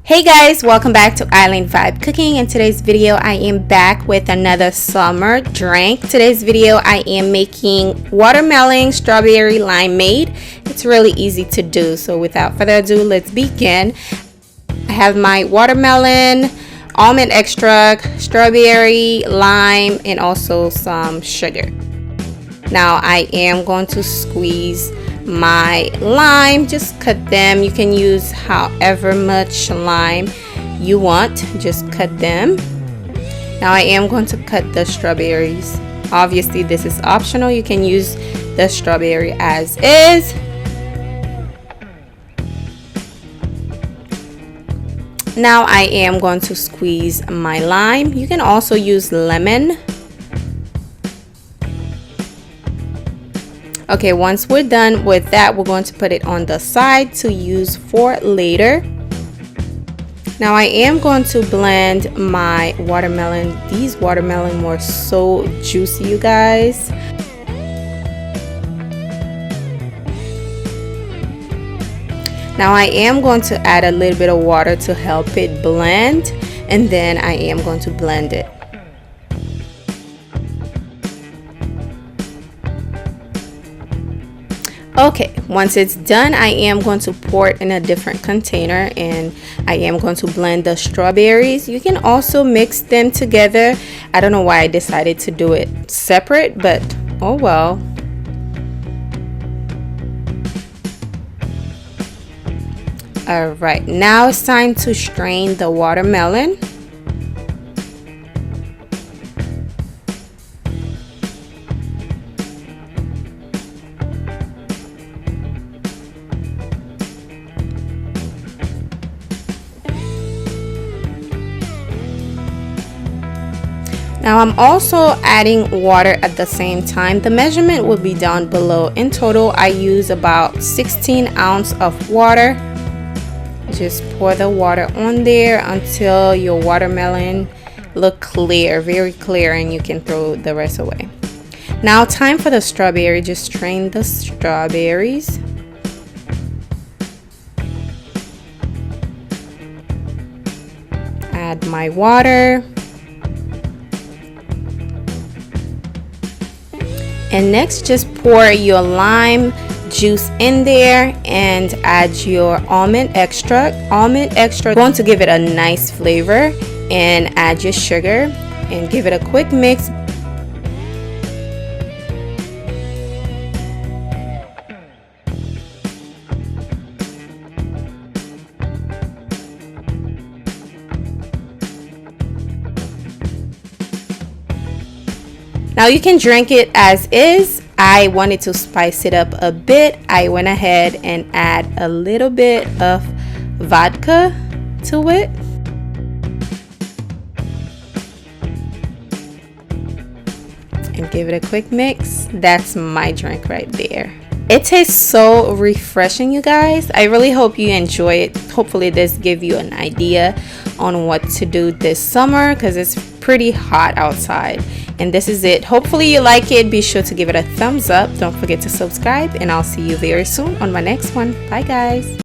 Hey guys, welcome back to Island Vibe Cooking. In today's video I am back with another summer drink. Today's video I am making watermelon strawberry limeade. It's really easy to do, so without further ado, let's begin. I have my watermelon, almond extract, strawberry, lime, and also some sugar. Now I am going to squeeze my lime. Just cut them. You can use however much lime you want, just cut them. Now I am going to cut the strawberries. Obviously this is optional, you can use the strawberry as is. Now I am going to squeeze my lime. You can also use lemon. Okay, once we're done with that, we're going to put it on the side to use for later. Now I am going to blend my watermelon. These watermelon were so juicy, you guys. Now I am going to add a little bit of water to help it blend, and then I am going to blend it. Okay, once it's done, I am going to pour it in a different container and I am going to blend the strawberries. You can also mix them together. I don't know why I decided to do it separate, but oh well. Alright, now it's time to strain the watermelon. Now I'm also adding water at the same time. The measurement will be down below. In total, I use about 16 ounces of water. Just pour the water on there until your watermelon look clear, very clear, and you can throw the rest away. Now time for the strawberry. Just strain the strawberries. Add my water. And next, just pour your lime juice in there and add your almond extract. Almond extract going to give it a nice flavor, and add your sugar and give it a quick mix. Now you can drink it as is. I wanted to spice it up a bit. I went ahead and add a little bit of vodka to it. And give it a quick mix. That's my drink right there. It tastes so refreshing, you guys. I really hope you enjoy it. Hopefully this gives you an idea on what to do this summer, because it's pretty hot outside. And this is it. Hopefully you like it. Be sure to give it a thumbs up. Don't forget to subscribe, and I'll see you very soon on my next one. Bye guys.